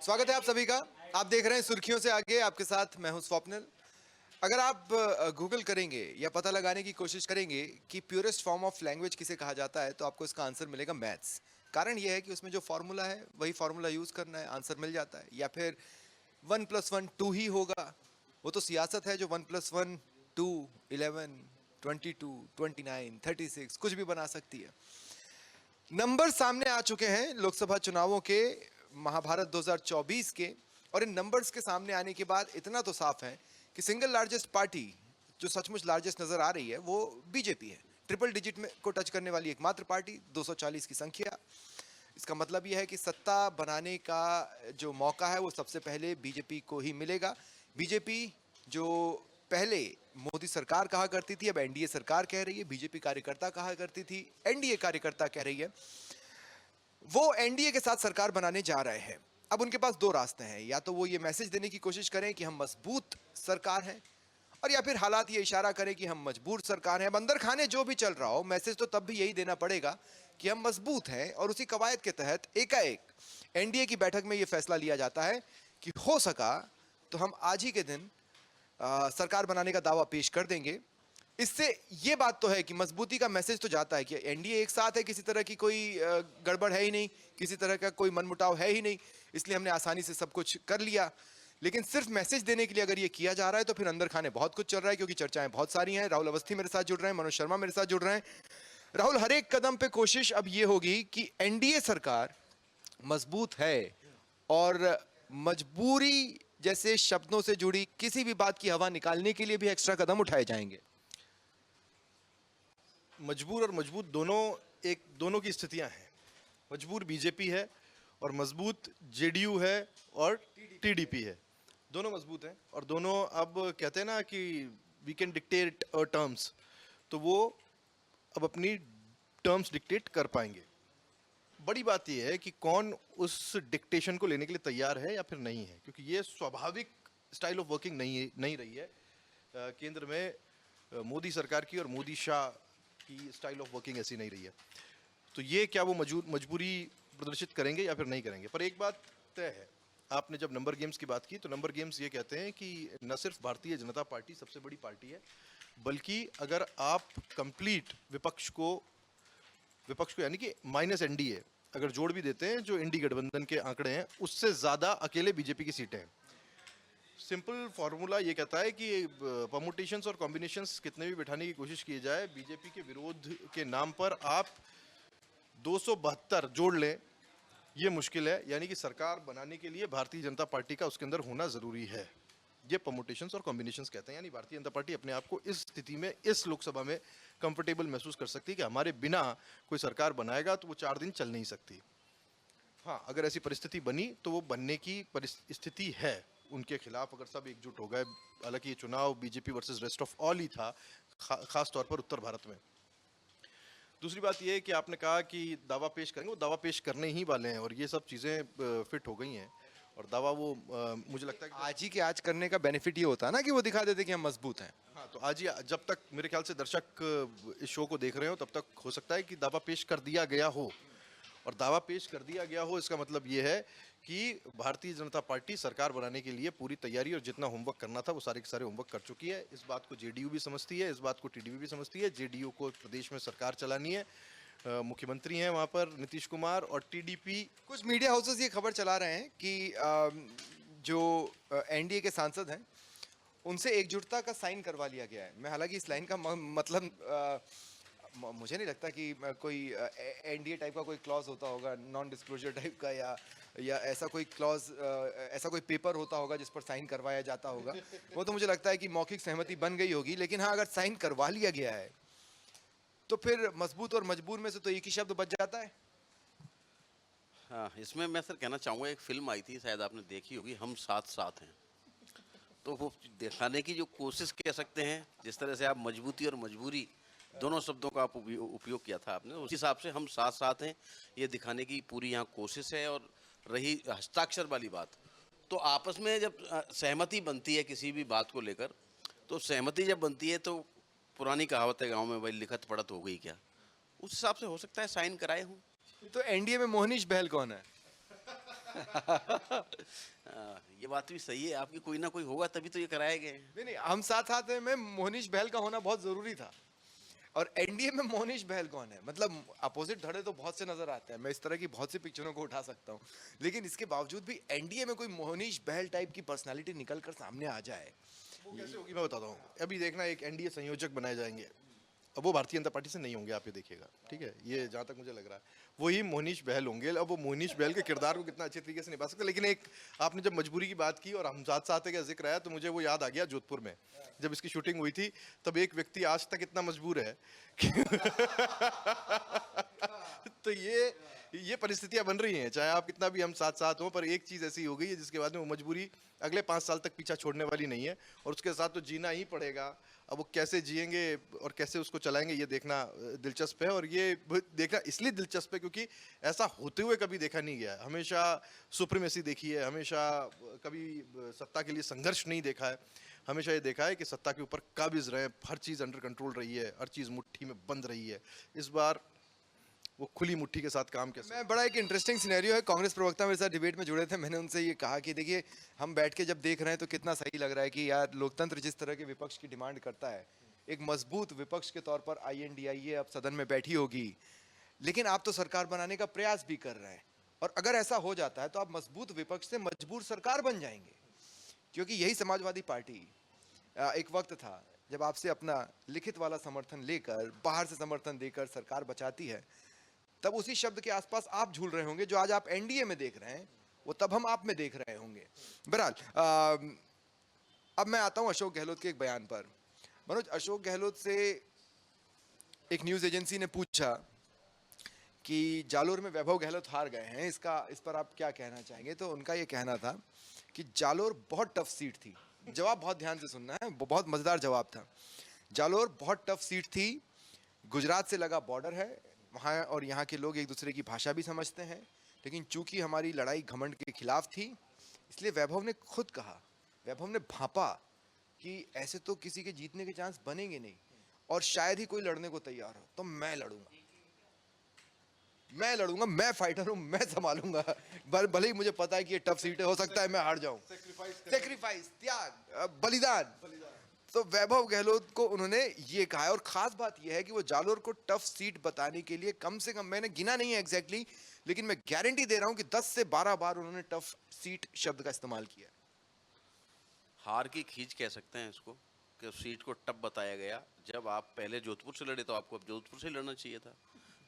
स्वागत है आप सभी का। आप देख रहे हैं सुर्खियों से आगे, आपके साथ मैं हूं स्वप्निल। अगर आप गूगल करेंगे या पता लगाने की कोशिश करेंगे कि प्योरेस्ट फॉर्म ऑफ लैंग्वेज किसे कहा जाता है, तो आपको इसका आंसर मिलेगा मैथ्स। कारण यह है कि उसमें जो फॉर्मूला है वही फॉर्मूला यूज करना है, आंसर मिल जाता है। या फिर 1+1 2 ही होगा। वो तो सियासत है जो 1+1 2 11 22 29 36 कुछ भी बना सकती है। नंबर सामने आ चुके हैं लोकसभा चुनावों के, महाभारत 2024 के, और इन नंबर्स के सामने आने के बाद इतना तो साफ है कि सिंगल लार्जेस्ट पार्टी जो सचमुच लार्जेस्ट नजर आ रही है वो बीजेपी है। ट्रिपल डिजिट में को टच करने वाली एकमात्र पार्टी, 240 की संख्या। इसका मतलब यह है कि सत्ता बनाने का जो मौका है वो सबसे पहले बीजेपी को ही मिलेगा। बीजेपी जो पहले मोदी सरकार कहा करती थी, अब एनडीए सरकार कह रही है। बीजेपी कार्यकर्ता कहा करती थी, एनडीए कार्यकर्ता कह रही है। वो एनडीए के साथ सरकार बनाने जा रहे हैं। अब उनके पास दो रास्ते हैं, या तो वो ये मैसेज देने की कोशिश करें कि हम मजबूत सरकार हैं, और या फिर हालात ये इशारा करें कि हम मजबूर सरकार हैं। अब अंदर खाने जो भी चल रहा हो, मैसेज तो तब भी यही देना पड़ेगा कि हम मजबूत हैं। और उसी कवायद के तहत एकाएक एनडीए की बैठक में यह फैसला लिया जाता है कि हो सका तो हम आज ही के दिन सरकार बनाने का दावा पेश कर देंगे। इससे ये बात तो है कि मजबूती का मैसेज तो जाता है कि एनडीए एक साथ है, किसी तरह की कोई गड़बड़ है ही नहीं, किसी तरह का कोई मनमुटाव है ही नहीं, इसलिए हमने आसानी से सब कुछ कर लिया। लेकिन सिर्फ मैसेज देने के लिए अगर ये किया जा रहा है तो फिर अंदर खाने बहुत कुछ चल रहा है, क्योंकि चर्चाएं बहुत सारी हैं। राहुल अवस्थी मेरे साथ जुड़ रहे हैं, मनोज शर्मा मेरे साथ जुड़ रहे हैं। राहुल, हर एक कदम पे कोशिश अब ये होगी कि एनडीए सरकार मजबूत है, और मजबूरी जैसे शब्दों से जुड़ी किसी भी बात की हवा निकालने के लिए भी एक्स्ट्रा कदम उठाए जाएंगे। मजबूर और मजबूत दोनों की स्थितियां हैं। मजबूर बीजेपी है और मजबूत जेडीयू है और टीडीपी है। दोनों मजबूत हैं और दोनों अब कहते हैं ना कि वी कैन डिक्टेट टर्म्स, तो वो अब अपनी टर्म्स डिक्टेट कर पाएंगे। बड़ी बात यह है कि कौन उस डिक्टेशन को लेने के लिए तैयार है या फिर नहीं है, क्योंकि ये स्वाभाविक स्टाइल ऑफ वर्किंग नहीं रही है केंद्र में मोदी सरकार की, और मोदी शाह की स्टाइल ऑफ वर्किंग ऐसी नहीं रही है। तो ये क्या वो मजबूरी प्रदर्शित करेंगे या फिर नहीं करेंगे। पर एक बात तय है, आपने जब नंबर गेम्स की बात की तो नंबर गेम्स ये कहते हैं कि न सिर्फ भारतीय जनता पार्टी सबसे बड़ी पार्टी है, बल्कि अगर आप कंप्लीट विपक्ष को यानी कि माइनस एनडीए अगर जोड़ भी देते हैं, जो इंडी गठबंधन के आंकड़े हैं, उससे ज्यादा अकेले बीजेपी की सीटें हैं। सिंपल फॉर्मूला ये कहता है कि परमुटेशंस और कॉम्बिनेशंस कितने भी बिठाने की कोशिश की जाए, बीजेपी के विरोध के नाम पर आप 272 जोड़ लें, ये मुश्किल है। यानी कि सरकार बनाने के लिए भारतीय जनता पार्टी का उसके अंदर होना जरूरी है। ये परमुटेशंस और कॉम्बिनेशंस कहते हैं। यानी भारतीय जनता पार्टी अपने आप को इस स्थिति में, इस लोकसभा में कंफर्टेबल महसूस कर सकती है कि हमारे बिना कोई सरकार बनाएगा तो वो 4 दिन चल नहीं सकती। हाँ, अगर ऐसी परिस्थिति बनी तो वो बनने की परिस्थिति है। उनके खिलाफ अगर सब एकजुट हो गए, हालांकि ये चुनाव BJP versus rest of all he था, खास तौर पर उत्तर भारत में। दूसरी बात ये है कि आपने कहा कि दावा पेश करेंगे, वो दावा पेश करने ही वाले हैं और ये सब चीज़ें फिट हो गई हैं। और दावा वो मुझे लगता है कि आज ही के आज करने का बेनिफिट ये होता है ना कि वो दिखा देते कि हम मजबूत हैं। हाँ, तो आज ही, जब तक मेरे ख्याल से दर्शक इस शो को देख रहे हो तब तक हो सकता है कि दावा पेश कर दिया गया हो। और दावा पेश कर दिया गया हो इसका मतलब ये है कि भारतीय जनता पार्टी सरकार बनाने के लिए पूरी तैयारी और जितना होमवर्क करना था वो सारे के सारे होमवर्क कर चुकी है। इस बात को जेडीयू भी समझती है, इस बात को टीडीपी भी समझती है। जेडीयू को प्रदेश में सरकार चलानी है, मुख्यमंत्री हैं वहाँ पर नीतीश कुमार, और टीडीपी, कुछ मीडिया हाउसेस ये खबर चला रहे हैं कि जो एनडीए के सांसद हैं उनसे एकजुटता का साइन करवा लिया गया है। मैं हालांकि इस लाइन का मतलब मुझे नहीं लगता कि कोई एनडीए टाइप का कोई क्लॉज होता होगा, नॉन डिस्क्लोजर टाइप का, या ऐसा कोई क्लॉज, ऐसा कोई पेपर होता होगा जिस पर साइन करवाया जाता होगा। वो तो मुझे लगता है कि मौखिक सहमति बन गई होगी। लेकिन हाँ, अगर साइन करवा लिया गया है तो फिर मजबूत और मजबूर में से तो एक ही शब्द बच जाता है। हाँ, इसमें मैं सर कहना चाहूँगा, एक फिल्म आई थी, शायद आपने देखी होगी, हम साथ साथ हैं। तो वो दिखाने की जो कोशिश कह सकते हैं, जिस तरह से आप मजबूती और मजबूरी दोनों शब्दों का आप उपयोग किया था आपने, उस हिसाब से हम साथ साथ हैं ये दिखाने की पूरी यहाँ कोशिश है। और रही हस्ताक्षर वाली बात, तो आपस में जब सहमति बनती है किसी भी बात को लेकर, तो सहमति जब बनती है तो पुरानी कहावत है गाँव में, भाई लिखत पढ़त हो गई क्या, उस हिसाब से हो सकता है साइन कराए हों। तो एनडीए में मोहनीश बहल कौन है? ये बात भी सही है आपकी, कोई ना कोई होगा तभी तो ये कराए गए। नहीं, हम साथ साथ में मोहनीश बहल का होना बहुत जरूरी था। और एनडीए में मोहनीश बहल कौन है? मतलब अपोजिट धड़े तो बहुत से नजर आते हैं, मैं इस तरह की बहुत सी पिक्चरों को उठा सकता हूँ, लेकिन इसके बावजूद भी एनडीए में कोई मोहनीश बहल टाइप की पर्सनालिटी निकल कर सामने आ जाए। वो कैसे होगी मैं बताता हूँ। अभी देखना, एक एनडीए संयोजक बनाए जाएंगे, अब वो भारतीय जनता पार्टी से नहीं होंगे, आप ये देखिएगा, ठीक है, ये जहाँ तक मुझे लग रहा है वही मोहनीश बहल होंगे। अब वो मोहनीश बहल के किरदार को कितना अच्छे तरीके से निभा सकते हैं। लेकिन एक आपने जब मजबूरी की बात की और हम साथ साथ का जिक्र आया, तो मुझे वो याद आ गया जोधपुर में जब इसकी शूटिंग हुई थी, तब एक व्यक्ति आज तक इतना मजबूर है कि तो ये परिस्थितियां बन रही हैं, चाहे आप कितना भी हम साथ साथ हों, पर एक चीज ऐसी हो गई है जिसके बाद में वो मजबूरी अगले 5 साल तक पीछा छोड़ने वाली नहीं है, और उसके साथ तो जीना ही पड़ेगा। अब वो कैसे जिएंगे और कैसे उसको चलाएंगे, ये देखना दिलचस्प है। और ये देखना इसलिए दिलचस्प है क्योंकि ऐसा होते हुए कभी देखा नहीं गया है। हमेशा सुप्रीमेसी देखी है, हमेशा कभी सत्ता के लिए संघर्ष नहीं देखा है, हमेशा ये देखा है कि सत्ता के ऊपर काबिज रहे, हर चीज़ अंडर कंट्रोल रही है, हर चीज़ मुट्ठी में बंद रही है। इस बार वो खुली मुट्ठी के साथ काम कैसे। मैं बड़ा एक इंटरेस्टिंग सिनेरियो है, कांग्रेस प्रवक्ता मेरे साथ डिबेट में जुड़े थे, मैंने उनसे ये कहा कि देखिए हम बैठ के जब देख रहे हैं तो कितना सही लग रहा है कि यार लोकतंत्र जिस तरह के विपक्ष की डिमांड करता है, एक मजबूत विपक्ष के तौर पर आईएनडीआईए अब सदन में बैठी होगी, लेकिन आप तो सरकार बनाने का प्रयास भी कर रहे हैं, और अगर ऐसा हो जाता है तो आप मजबूत विपक्ष से मजबूर सरकार बन जाएंगे। क्योंकि यही समाजवादी पार्टी एक वक्त था जब आपसे अपना लिखित वाला समर्थन लेकर, बाहर से समर्थन देकर सरकार बचाती है, तब उसी शब्द के आसपास आप झूल रहे होंगे। जो आज आप एनडीए में देख रहे हैं वो तब हम आप में देख रहे होंगे। बहरहाल अब मैं आता हूं अशोक गहलोत के एक बयान पर। मनोज, अशोक गहलोत से एक न्यूज एजेंसी ने पूछा कि जालोर में वैभव गहलोत हार गए हैं, इस पर आप क्या कहना चाहेंगे? तो उनका ये कहना था कि जालोर बहुत टफ सीट थी। जवाब बहुत ध्यान से सुनना है, बहुत मजेदार जवाब था। जालोर बहुत टफ सीट थी, गुजरात से लगा बॉर्डर है वहाँ, और यहाँ के लोग एक दूसरे की भाषा भी समझते हैं, लेकिन चूंकि हमारी लड़ाई घमंड के खिलाफ थी, इसलिए वैभव ने खुद कहा, वैभव ने भांपा कि ऐसे तो किसी के जीतने के चांस बनेंगे नहीं, और शायद ही कोई लड़ने को तैयार हो, तो मैं लड़ूंगा, मैं फाइटर हूं, मैं संभालूंगा, भले ही मुझे पता है कि ये टफ सीट है, हो सकता है मैं हार जाऊं। सेक्रीफाइस, त्याग, बलिदान। तो वैभव गहलोत को उन्होंने ये कहा है, और खास बात यह है कि वो जालोर को टफ सीट बताने के लिए कम से कम, मैंने गिना नहीं है एग्जैक्टली, लेकिन मैं गारंटी दे रहा हूं कि 10 से 12 बार उन्होंने टफ सीट शब्द का इस्तेमाल किया। हार की खींच कह सकते हैं इसको, कि उस सीट को टप बताया गया। जब आप पहले जोधपुर से लड़े तो आपको अब जोधपुर से लड़ना चाहिए था,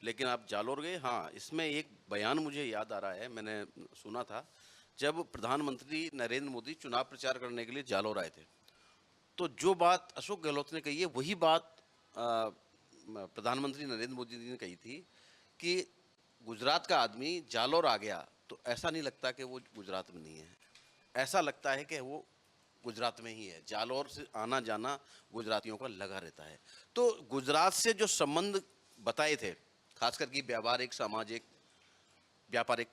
लेकिन आप जालोर गए। हाँ, इसमें एक बयान मुझे याद आ रहा है, मैंने सुना था जब प्रधानमंत्री नरेंद्र मोदी चुनाव प्रचार करने के लिए जालोर आए थे, तो जो बात अशोक गहलोत ने कही है वही बात प्रधानमंत्री नरेंद्र मोदी जी ने कही थी कि गुजरात का आदमी जालोर आ गया तो ऐसा नहीं लगता कि वो गुजरात में नहीं है, ऐसा लगता है कि वो गुजरात में ही है। जालोर से आना जाना गुजरातियों का लगा रहता है। तो गुजरात से जो संबंध बताए थे, खासकर कि व्यावहारिक, सामाजिक, व्यापारिक,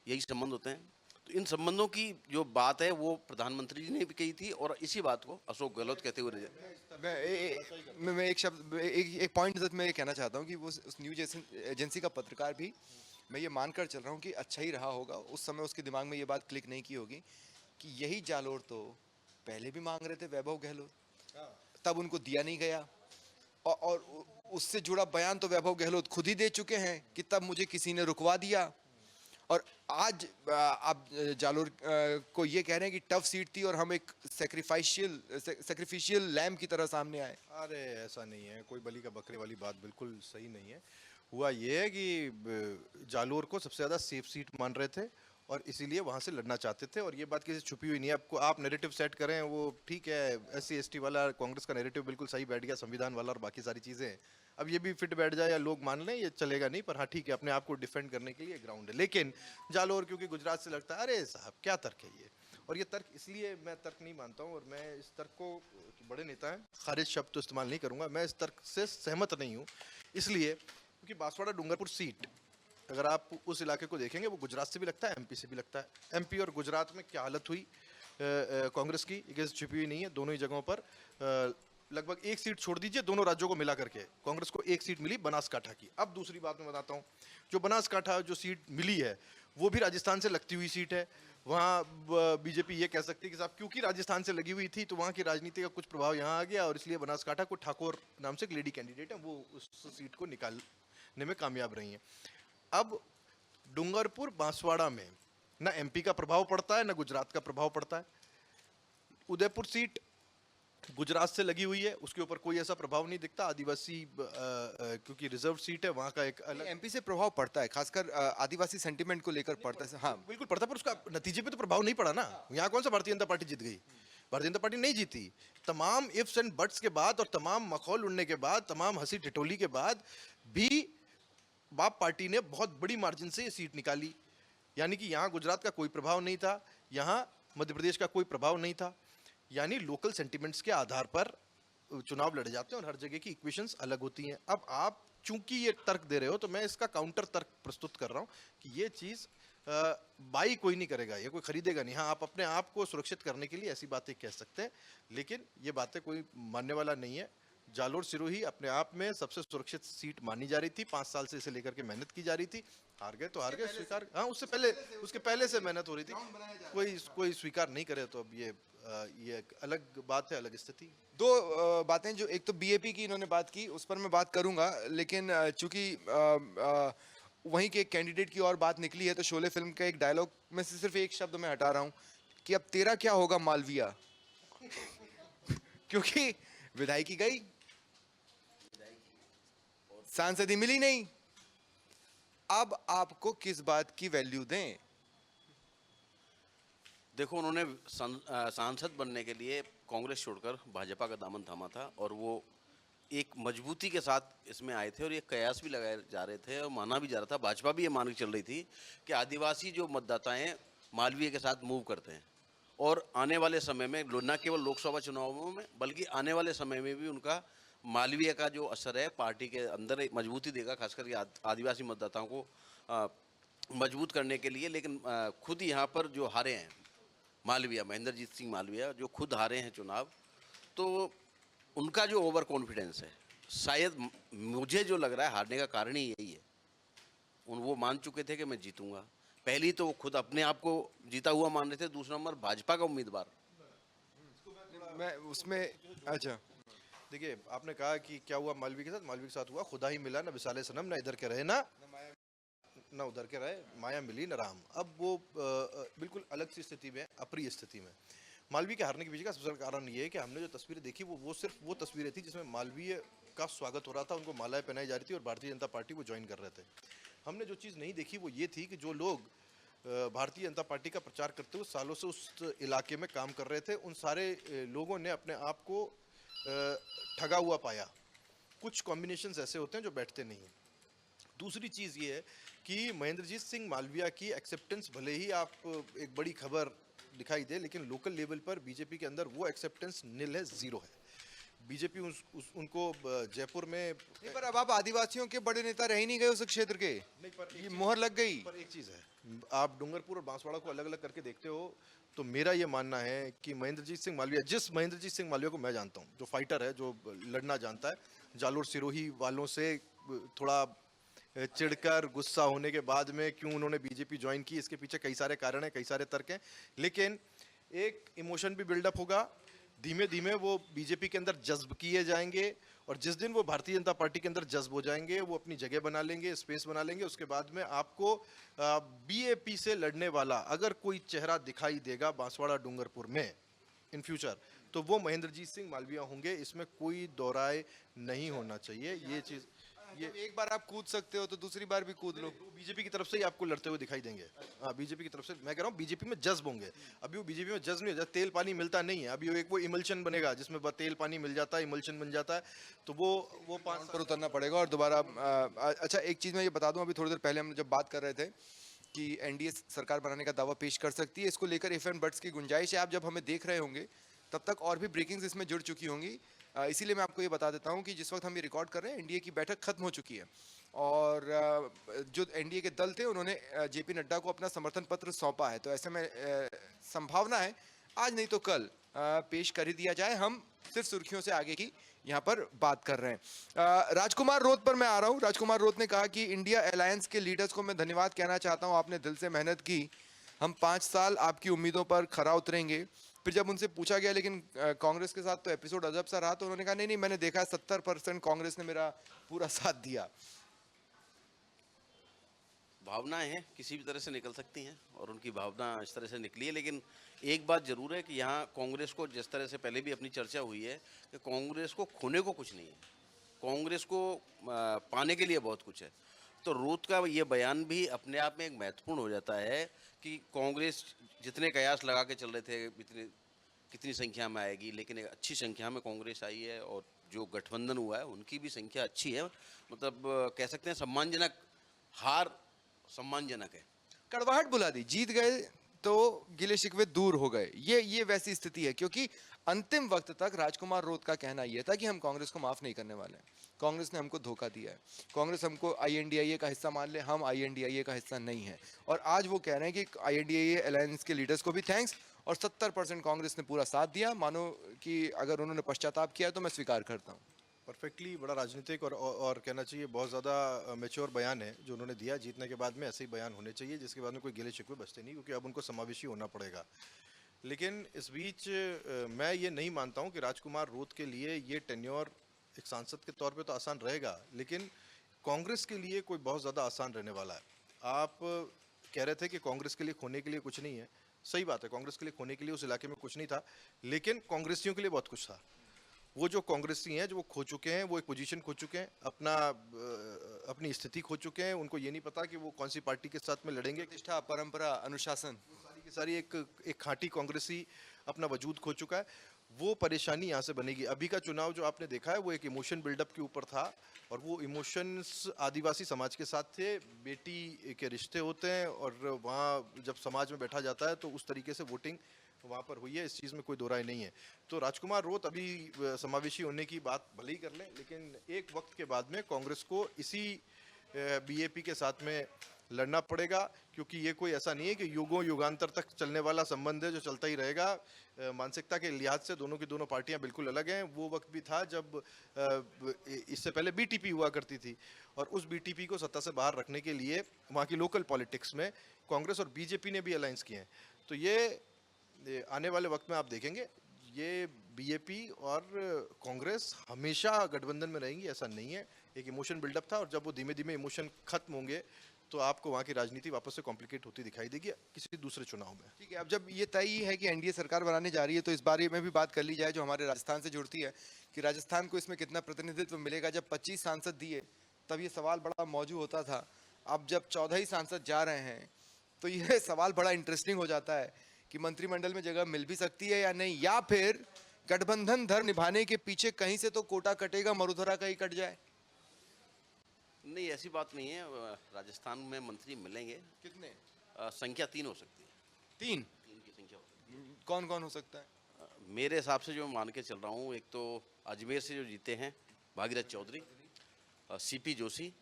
यही संबंध होते हैं। तो इन संबंधों की जो बात है वो प्रधानमंत्री जी ने भी कही थी, और इसी बात को अशोक गहलोत कहते हुए मैं एक शब्द, एक पॉइंट मैं ये कहना चाहता हूँ कि वो उस न्यूज एजेंसी का पत्रकार भी, मैं ये मानकर चल रहा हूँ कि अच्छा ही रहा होगा, उस समय उसके दिमाग में ये बात क्लिक नहीं की होगी कि यही जालोर तो पहले भी मांग रहे थे वैभव गहलोत, तब उनको दिया नहीं गया, और उससे जुड़ा बयान तो वैभव गहलोत खुद ही दे चुके हैं कि तब मुझे किसी ने रुकवा दिया। और आज आप जालोर को ये कह रहे हैं कि टफ सीट थी और हम एक सैक्रिफिशियल लैम्ब की तरह सामने आए। अरे ऐसा नहीं है, कोई बलि का बकरे वाली बात बिल्कुल सही नहीं है। हुआ ये है कि जालोर को सबसे ज़्यादा सेफ सीट मान रहे थे और इसीलिए वहाँ से लड़ना चाहते थे, और ये बात किसी छुपी हुई नहीं है। आपको आप नैरेटिव सेट करें वो ठीक है, SC ST वाला कांग्रेस का नैरेटिव बिल्कुल सही बैठ गया, संविधान वाला और बाकी सारी चीज़ें, अब ये भी फिट बैठ जाए या लोग मान लें ये चलेगा नहीं, पर हाँ ठीक है, अपने आप को डिफेंड करने के लिए ग्राउंड है। लेकिन जालोर क्योंकि गुजरात से लगता है, अरे साहब क्या तर्क है ये, और ये तर्क इसलिए मैं तर्क नहीं मानता हूँ, और मैं इस तर्क को, बड़े नेता हैं, खारिज शब्द तो इस्तेमाल नहीं करूँगा, मैं इस तर्क से सहमत नहीं हूँ, इसलिए क्योंकि बांसवाड़ा डूंगरपुर सीट अगर आप उस इलाके को देखेंगे वो गुजरात से भी लगता है, MP से भी लगता है। MP और गुजरात में क्या हालत हुई कांग्रेस की, ये छुपी हुई नहीं है, दोनों ही जगहों पर लगभग एक सीट छोड़ दीजिए दोनों राज्यों को मिला करके, कांग्रेस को एक सीट मिली बनासकाठा की। अब दूसरी बात मैं बताता हूं, जो बनासकाठा जो सीट मिली है वो भी राजस्थान से लगती हुई सीट है। वहाँ बीजेपी ये कह सकती है कि साहब क्योंकि राजस्थान से लगी हुई थी तो वहाँ की राजनीति का कुछ प्रभाव यहाँ आ गया और इसलिए बनासकाठा को ठाकुर नाम से एक लेडी कैंडिडेट है, वो उस सीट को निकालने में कामयाब रही हैं। अब डूंगरपुर बांसवाड़ा में ना एमपी का प्रभाव पड़ता है ना गुजरात का प्रभाव पड़ता है। उदयपुर सीट गुजरात से लगी हुई है, उसके ऊपर कोई ऐसा प्रभाव नहीं दिखता। आदिवासी क्योंकि रिजर्व सीट है वहाँ का एक अलग एमपी से प्रभाव पड़ता है, खासकर आदिवासी सेंटिमेंट को लेकर पड़ता है। हाँ, बिल्कुल पड़ता है, पर उसका नतीजे पे तो प्रभाव नहीं पड़ा ना। यहाँ कौन सा भारतीय जनता पार्टी जीत गई? भारतीय जनता पार्टी नहीं जीती। तमाम इफ्स एंड बट्स के बाद और तमाम मखौल उड़ने के बाद, तमाम हंसी ठिठोली के बाद भी बाप पार्टी ने बहुत बड़ी मार्जिन से ये सीट निकाली। यानी कि यहाँ गुजरात का कोई प्रभाव नहीं था, यहाँ मध्य प्रदेश का कोई प्रभाव नहीं था। यानी लोकल सेंटिमेंट्स के आधार पर चुनाव लड़े जाते हैं और हर जगह की इक्वेशंस अलग होती हैं। अब आप चूंकि ये तर्क दे रहे हो तो मैं इसका काउंटर तर्क प्रस्तुत कर रहा हूँ कि ये चीज़ बाई कोई नहीं करेगा, ये कोई खरीदेगा नहीं। हाँ, आप अपने आप को सुरक्षित करने के लिए ऐसी बातें कह सकते हैं, लेकिन ये बातें कोई मानने वाला नहीं है। जालोर सिरोही अपने आप में सबसे सुरक्षित सीट मानी जा रही थी, 5 साल से इसे लेकर के मेहनत की जा रही थी। हार गए तो हार गए, स्वीकार। हाँ, उसके पहले से मेहनत हो रही थी, कोई स्वीकार नहीं करे तो अब ये एक अलग बात है, अलग स्थिति। दो बातें, जो एक तो बीएपी की इन्होंने बात की, उस पर मैं बात करूंगा, लेकिन चूंकि वहीं के एक कैंडिडेट की और बात निकली है तो शोले फिल्म का एक डायलॉग में से सिर्फ एक शब्द मैं हटा रहा हूं कि अब तेरा क्या होगा मालविया। क्योंकि विधायकी गई, सांसदी मिली नहीं, अब आपको किस बात की वैल्यू दें? देखो, उन्होंने सांसद बनने के लिए कांग्रेस छोड़कर भाजपा का दामन थामा था और वो एक मजबूती के साथ इसमें आए थे और ये कयास भी लगाए जा रहे थे और माना भी जा रहा था, भाजपा भी ये मान के चल रही थी कि आदिवासी जो मतदाता हैं मालवीय के साथ मूव करते हैं और आने वाले समय में न केवल लोकसभा चुनावों में बल्कि आने वाले समय में भी उनका मालवीय का जो असर है पार्टी के अंदर एक मजबूती देगा, खासकर ये आदिवासी मतदाताओं को मजबूत करने के लिए। लेकिन खुद यहाँ पर जो हारे हैं मालवीय, महेंद्रजीत सिंह मालवीय जो खुद हारे हैं चुनाव, तो उनका जो ओवर कॉन्फिडेंस है, शायद मुझे जो लग रहा है हारने का कारण ही यही है। वो मान चुके थे कि मैं जीतूंगा। पहली तो वो खुद अपने आप को जीता हुआ मान रहे थे, दूसरा नंबर भाजपा का उम्मीदवार। मैं उसमें अच्छा देखिए, आपने कहा कि क्या हुआ मालवीय के साथ? मालवीय के साथ हुआ खुदा ही मिला, न विसाले सनम, न इधर के रहे न उधर के रहे, माया मिली न राम। अब वो बिल्कुल अलग सी स्थिति में, अप्रिय स्थिति में। मालवीय के हारने के पीछे का सबसे बड़ा कारण ये है कि हमने जो तस्वीरें देखी वो सिर्फ वो तस्वीरें थी जिसमें मालवीय का स्वागत हो रहा था, उनको मालाएं पहनाई जा रही थी और भारतीय जनता पार्टी को ज्वाइन कर रहे थे। हमने जो चीज़ नहीं देखी वो ये थी कि जो लोग भारतीय जनता पार्टी का प्रचार करते हुए सालों से उस इलाके में काम कर रहे थे, उन सारे लोगों ने अपने आप को ठगा हुआ पाया। कुछ कॉम्बिनेशंस ऐसे होते हैं जो बैठते नहीं हैं। दूसरी चीज़ ये है कि महेंद्रजीत सिंह मालविया की एक्सेप्टेंस भले ही आप एक बड़ी खबर दिखाई दे, लेकिन लोकल लेवल पर बीजेपी के अंदर वो एक्सेप्टेंस निल है, जीरो है। बीजेपी उनको जयपुर में नहीं, पर अब आप आदिवासियों के बड़े नेता रह ही नहीं गए उस क्षेत्र के, नहीं, पर ये मोहर लग गई। पर एक चीज़ है, आप डूंगरपुर और बांसवाड़ा को अलग अलग करके देखते हो तो मेरा ये मानना है कि महेंद्रजीत सिंह मालविया, जिस महेंद्रजीत सिंह मालविया को मैं जानता हूँ, जो फाइटर है, जो लड़ना जानता है, जालोर सिरोही वालों से थोड़ा चिढ़कर गुस्सा होने के बाद में क्यों उन्होंने बीजेपी ज्वाइन की, इसके पीछे कई सारे कारण हैं, कई सारे तर्क हैं, लेकिन एक इमोशन भी बिल्डअप होगा। धीमे धीमे वो बीजेपी के अंदर जज्ब किए जाएंगे और जिस दिन वो भारतीय जनता पार्टी के अंदर जज्ब हो जाएंगे, वो अपनी जगह बना लेंगे, स्पेस बना लेंगे। उसके बाद में आपको बीएपी से लड़ने वाला अगर कोई चेहरा दिखाई देगा बांसवाड़ा डूंगरपुर में इन फ्यूचर, तो वो महेंद्रजीत सिंह मालविया होंगे, इसमें कोई दोहराए नहीं होना चाहिए। ये चीज़, ये एक बार आप कूद सकते हो तो दूसरी बार भी कूद लो। बीजेपी की तरफ से ही आपको लड़ते हुए दिखाई देंगे। हाँ, बीजेपी की तरफ से मैं कह रहा हूँ बीजेपी में जज्ब होंगे। अभी वो बीजेपी में जज्ब नहीं होता, तेल पानी मिलता नहीं है। अभी वो इमल्शन बनेगा जिसमें तेल पानी मिल जाता है, इमल्शन बन जाता है, तो वो 5 पर उतरना पड़ेगा और दोबारा। अच्छा, एक चीज़ मैं ये बता दूं, अभी थोड़ी देर पहले हम जब बात कर रहे थे कि एनडीए सरकार बनाने का दावा पेश कर सकती है, इसको लेकर इफ एंड बट्स की गुंजाइश है। आप जब हमें देख रहे होंगे तब तक और भी ब्रेकिंग्स इसमें जुड़ चुकी होंगी, इसीलिए मैं आपको ये बता देता हूँ कि जिस वक्त हम ये रिकॉर्ड कर रहे हैं एनडीए की बैठक खत्म हो चुकी है और जो एनडीए के दल थे उन्होंने जेपी नड्डा को अपना समर्थन पत्र सौंपा है। तो ऐसे में संभावना है आज नहीं तो कल पेश कर ही दिया जाए। हम सिर्फ सुर्खियों से आगे की यहाँ पर बात कर रहे हैं। राजकुमार रोत पर मैं आ रहा हूँ। राजकुमार रोत ने कहा कि इंडिया अलायंस के लीडर्स को मैं धन्यवाद कहना चाहता हूँ, आपने दिल से मेहनत की, हम 5 साल आपकी उम्मीदों पर खरा उतरेंगे। फिर जब उनसे पूछा गया लेकिन कांग्रेस के साथ तो एपिसोड अजब सा रहा, तो उन्होंने कहा नहीं नहीं, मैंने देखा 70% कांग्रेस ने मेरा पूरा साथ दिया। भावनाएं हैं, किसी भी तरह से निकल सकती हैं और उनकी भावना इस तरह से निकली है। लेकिन एक बात जरूर है कि यहाँ कांग्रेस को, जिस तरह से पहले भी अपनी चर्चा हुई है, कि कांग्रेस को खोने को कुछ नहीं है, कांग्रेस को पाने के लिए बहुत कुछ है। तो रोत का ये बयान भी अपने आप में एक महत्वपूर्ण हो जाता है कि कांग्रेस जितने कयास लगा के चल रहे थे कितनी संख्या में आएगी, लेकिन एक अच्छी संख्या में कांग्रेस आई है और जो गठबंधन हुआ है उनकी भी संख्या अच्छी है। मतलब कह सकते हैं सम्मानजनक हार, सम्मानजनक है। कड़वाहट बुला दी, जीत गए तो गिले शिकवे दूर हो गए, ये वैसी स्थिति है। क्योंकि अंतिम वक्त तक राजकुमार रोत का कहना यह था कि हम कांग्रेस को माफ नहीं करने वाले हैं, कांग्रेस ने हमको धोखा दिया है, कांग्रेस हमको आईएनडीआईए का हिस्सा मान ले, हम आईएनडीआईए का हिस्सा नहीं है। और आज वो कह रहे हैं कि आईएनडीआईए अलायंस के लीडर्स को भी थैंक्स, और 70% कांग्रेस ने पूरा साथ दिया। मानो कि अगर उन्होंने पश्चाताप किया तो मैं स्वीकार करता हूँ। परफेक्टली बड़ा राजनीतिक और कहना चाहिए बहुत ज़्यादा मैच्योर बयान है जो उन्होंने दिया। जीतने के बाद में ऐसे ही बयान होने चाहिए जिसके बाद में कोई गिले शिकवे बचते नहीं, क्योंकि अब उनको समावेशी होना पड़ेगा। लेकिन इस बीच मैं ये नहीं मानता हूँ कि राजकुमार रोत के लिए ये टेन्योर एक सांसद के तौर पे तो आसान रहेगा, लेकिन कांग्रेस के लिए कोई बहुत ज़्यादा आसान रहने वाला है। आप कह रहे थे कि कांग्रेस के लिए खोने के लिए कुछ नहीं है, सही बात है, कांग्रेस के लिए खोने के लिए उस इलाके में कुछ नहीं था, लेकिन कांग्रेसियों के लिए बहुत कुछ था। वो जो कांग्रेसी हैं जो वो खो चुके हैं, वो एक पोजीशन खो चुके हैं, अपनी स्थिति खो चुके हैं, उनको ये नहीं पता कि वो कौन सी पार्टी के साथ में लड़ेंगे। प्रतिष्ठा, परंपरा, अनुशासन, सारी की सारी एक खांटी कांग्रेसी अपना वजूद खो चुका है। वो परेशानी यहाँ से बनेगी। अभी का चुनाव जो आपने देखा है वो एक इमोशन बिल्डअप के ऊपर था, और वो इमोशंस आदिवासी समाज के साथ थे। बेटी के रिश्ते होते हैं और वहाँ जब समाज में बैठा जाता है तो उस तरीके से वोटिंग वहाँ पर हुई है, इस चीज़ में कोई दो राय नहीं है। तो राजकुमार रोत अभी समावेशी होने की बात भले ही कर लें, लेकिन एक वक्त के बाद में कांग्रेस को इसी बीएपी के साथ में लड़ना पड़ेगा, क्योंकि ये कोई ऐसा नहीं है कि युगों युगांतर तक चलने वाला संबंध है जो चलता ही रहेगा। मानसिकता के लिहाज से दोनों की दोनों पार्टियां बिल्कुल अलग हैं। वो वक्त भी था जब इससे पहले बीटीपी हुआ करती थी, और उस बीटीपी को सत्ता से बाहर रखने के लिए वहाँ की लोकल पॉलिटिक्स में कांग्रेस और बीजेपी ने भी अलायंस किए हैं। तो ये आने वाले वक्त में आप देखेंगे ये बीजेपी और कांग्रेस हमेशा गठबंधन में रहेंगी, ऐसा नहीं है। एक इमोशन बिल्डअप था, और जब वो धीमे धीमे इमोशन खत्म होंगे तो आपको वहाँ की राजनीति वापस से कॉम्प्लिकेट होती दिखाई देगी किसी दूसरे चुनाव में। ठीक है, अब जब ये तय ही है कि एनडीए सरकार बनाने जा रही है, तो इस बारे में भी बात कर ली जाए जो हमारे राजस्थान से जुड़ती है, कि राजस्थान को इसमें कितना प्रतिनिधित्व मिलेगा। जब 25 सांसद दिए तब ये सवाल बड़ा मौजू होता था, अब जब 14 ही सांसद जा रहे हैं तो ये सवाल बड़ा इंटरेस्टिंग हो जाता है कि मंत्रिमंडल में जगह मिल भी सकती है या नहीं, या फिर गठबंधन धर्म निभाने के पीछे कहीं से तो कोटा कटेगा, मरुधरा का ही कट जाए। नहीं, ऐसी बात नहीं है। राजस्थान में मंत्री मिलेंगे। कितने? संख्या 3 हो सकती है। 3? 3 की संख्या हो सकती है। कौन कौन हो सकता है? मेरे हिसाब से जो मान के चल रहा हूँ, एक तो अजमेर से जो जीते हैं भागीरथ चौधरी, सीपी जोशी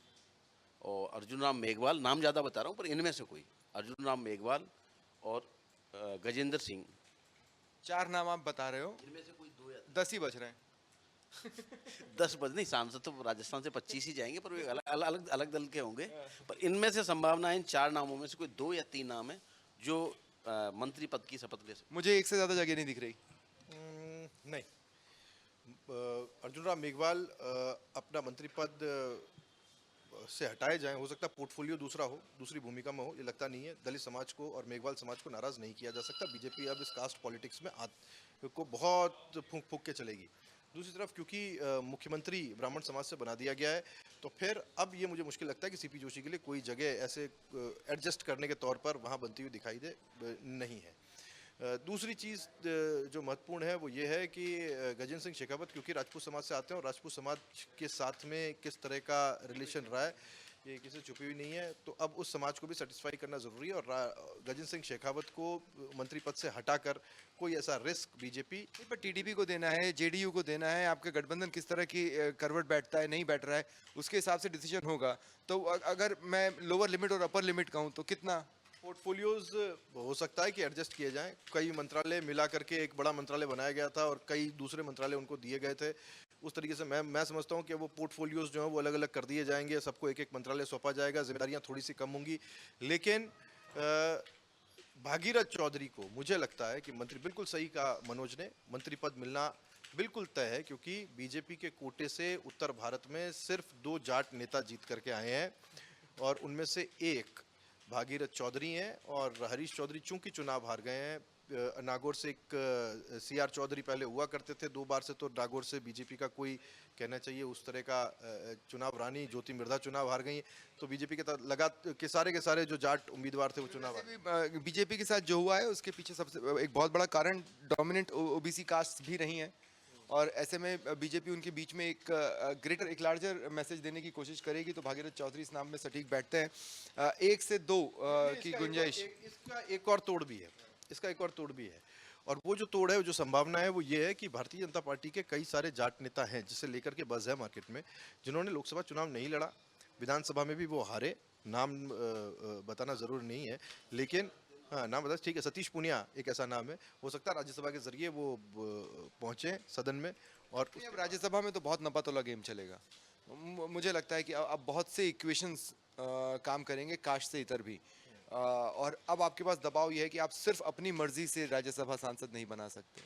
और अर्जुन राम मेघवाल, नाम ज़्यादा बता रहा हूँ पर इनमें से कोई, अर्जुन राम मेघवाल और गजेंद्र सिंह। 4 नाम आप बता रहे हो, इनमें से कोई 2 या 10 ही बच रहे हैं। 10 बज नहीं, सांसद तो राजस्थान से 25 ही जाएंगे, पर वे अलग दल के होंगे। पर इनमें से संभावना है इन 4 नामों में से कोई 2 या 3 नाम है जो मंत्री पद की शपथ ले सकते। मुझे एक से ज्यादा जगह नहीं दिख रही। नहीं, अर्जुन राम मेघवाल अपना मंत्री पद से हटाए जाएं, हो सकता है पोर्टफोलियो दूसरा हो, दूसरी भूमिका में हो, ये लगता नहीं है। दलित समाज को और मेघवाल समाज को नाराज नहीं किया जा सकता। बीजेपी अब इस कास्ट पॉलिटिक्स में को बहुत फूंक फूंक के चलेगी। दूसरी तरफ क्योंकि मुख्यमंत्री ब्राह्मण समाज से बना दिया गया है, तो फिर अब ये मुझे मुश्किल लगता है कि सीपी जोशी के लिए कोई जगह ऐसे एडजस्ट करने के तौर पर वहाँ बनती हुई दिखाई दे नहीं है। दूसरी चीज़ जो महत्वपूर्ण है वो ये है कि गजेंद्र सिंह शेखावत क्योंकि राजपूत समाज से आते हैं, और राजपूत समाज के साथ में किस तरह का रिलेशन रहा है ये किसी से छुपी हुई नहीं है, तो अब उस समाज को भी सेटिस्फाई करना ज़रूरी है। और गजेंद्र सिंह शेखावत को मंत्री पद से हटाकर कोई ऐसा रिस्क बीजेपी पर टीडीपी को देना है, जेडीयू को देना है, आपका गठबंधन किस तरह की करवट बैठता है, नहीं बैठ रहा है, उसके हिसाब से डिसीजन होगा। तो अगर मैं लोअर लिमिट और अपर लिमिट कहूँ तो कितना? पोर्टफोलियोज हो सकता है कि एडजस्ट किए जाएं। कई मंत्रालय मिला करके एक बड़ा मंत्रालय बनाया गया था और कई दूसरे मंत्रालय उनको दिए गए थे। उस तरीके से मैं समझता हूं कि वो पोर्टफोलियोज जो हैं वो अलग अलग कर दिए जाएंगे, सबको एक एक मंत्रालय सौंपा जाएगा, जिम्मेदारियां थोड़ी सी कम होंगी। लेकिन भागीरथ चौधरी को मुझे लगता है कि मंत्री, बिल्कुल सही कहा मनोज ने, मंत्री पद मिलना बिल्कुल तय है, क्योंकि बीजेपी के कोटे से उत्तर भारत में सिर्फ 2 जाट नेता जीत करके आए हैं और उनमें से एक भागीरथ चौधरी हैं और हरीश चौधरी चूंकि चुनाव हार गए हैं। नागौर से एक सीआर चौधरी पहले हुआ करते थे 2 बार से, तो नागौर से बीजेपी का कोई कहना चाहिए उस तरह का चुनाव रानी ज्योति मिर्धा चुनाव हार गई, तो बीजेपी के लगा के सारे जो जाट उम्मीदवार थे वो चुनाव हार। बीजेपी के साथ जो हुआ है उसके पीछे सबसे एक बहुत बड़ा कारण डोमिनेंट ओबीसी कास्ट भी रही हैं, और ऐसे में बीजेपी उनके बीच में एक लार्जर मैसेज देने की कोशिश करेगी, तो भागीरथ चौधरी इस नाम में सटीक बैठते हैं। 1 से 2 की गुंजाइश। इसका एक और तोड़ भी है, इसका एक और तोड़ भी है, और वो जो तोड़ है, जो संभावना है, वो ये है कि भारतीय जनता पार्टी के कई सारे जाट नेता हैं जिसे लेकर के बज़ है मार्केट में, जिन्होंने लोकसभा चुनाव नहीं लड़ा, विधानसभा में भी वो हारे। नाम बताना जरूरी नहीं है, लेकिन हाँ नाम बता, ठीक है, सतीश पूनिया एक ऐसा नाम है, हो सकता है राज्यसभा के जरिए वो पहुंचे सदन में। और अब राज्यसभा में तो बहुत नपा-तोला गेम चलेगा। मुझे लगता है कि अब बहुत से इक्वेशंस काम करेंगे, कास्ट से इतर भी। और अब आपके पास दबाव ये है कि आप सिर्फ अपनी मर्जी से राज्यसभा सांसद नहीं बना सकते,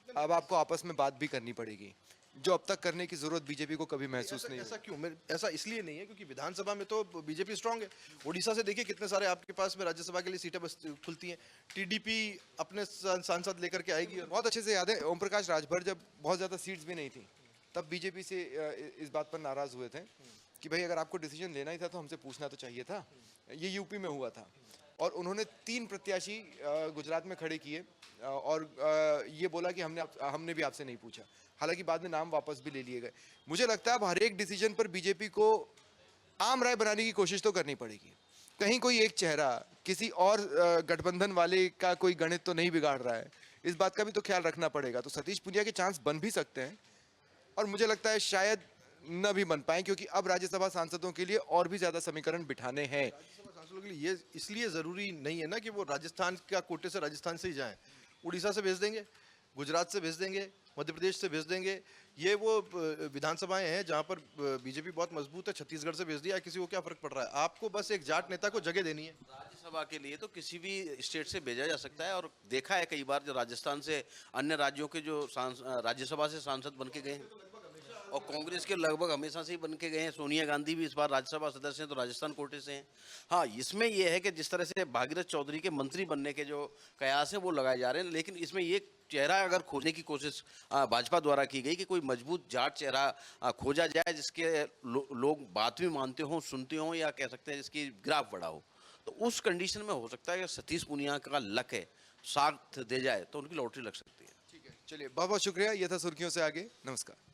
अब आपको आपस में बात भी करनी पड़ेगी, जो अब तक करने की जरूरत बीजेपी को कभी महसूस नहीं हुई। ऐसा क्यों? ऐसा इसलिए नहीं है क्योंकि विधानसभा में तो बीजेपी स्ट्रांग है। उड़ीसा से देखिए कितने सारे आपके पास में राज्यसभा के लिए सीटें बस खुलती हैं। टीडीपी अपने सांसद लेकर के आएगी। बहुत अच्छे से याद है, ओम प्रकाश राजभर जब बहुत ज्यादा सीट्स भी नहीं थी, तब बीजेपी से इस बात पर नाराज हुए थे कि भाई अगर आपको डिसीजन लेना ही था तो हमसे पूछना तो चाहिए था। ये यूपी में हुआ था और उन्होंने 3 प्रत्याशी गुजरात में खड़े किए और ये बोला कि हमने भी आपसे नहीं पूछा। हालांकि बाद में नाम वापस भी ले लिए गए। मुझे लगता है अब हर एक डिसीजन पर बीजेपी को आम राय बनाने की कोशिश तो करनी पड़ेगी। कहीं कोई एक चेहरा किसी और गठबंधन वाले का कोई गणित तो नहीं बिगाड़ रहा है, इस बात का भी तो ख्याल रखना पड़ेगा। तो सतीश पूनिया के चांस बन भी सकते हैं और मुझे लगता है शायद न भी बन पाए, क्योंकि अब राज्यसभा सांसदों के लिए और भी ज्यादा समीकरण बिठाने हैं। राज्यसभा सांसदों के लिए ये इसलिए जरूरी नहीं है ना कि वो राजस्थान का कोटे से राजस्थान से ही जाएं। उड़ीसा से भेज देंगे, गुजरात से भेज देंगे, मध्य प्रदेश से भेज देंगे। ये वो विधानसभाएं हैं जहां पर बीजेपी बहुत मजबूत है। छत्तीसगढ़ से भेज दिया, किसी को क्या फर्क पड़ रहा है? आपको बस एक जाट नेता को जगह देनी है। राज्यसभा के लिए तो किसी भी स्टेट से भेजा जा सकता है, और देखा है कई बार जो राजस्थान से अन्य राज्यों के जो राज्यसभा से सांसद बन के गए हैं, और कांग्रेस के लगभग हमेशा से ही बन के गए हैं। सोनिया गांधी भी इस बार राज्यसभा सदस्य हैं तो राजस्थान कोटे से हैं। हाँ, इसमें यह है कि जिस तरह से भागीरथ चौधरी के मंत्री बनने के जो कयास हैं वो लगाए जा रहे हैं, लेकिन इसमें ये चेहरा अगर खोजने की कोशिश भाजपा द्वारा की गई कि कोई मजबूत जाट चेहरा खोजा जाए जिसके लोग बात भी मानते हों, सुनते हों, या कह सकते हैं जिसकी ग्राफ बढ़ा हो, तो उस कंडीशन में हो सकता है कि सतीश पूनिया का लक है, साथ दे जाए तो उनकी लॉटरी लग सकती है। ठीक है, चलिए बहुत बहुत शुक्रिया। ये था सुर्खियों से आगे। नमस्कार।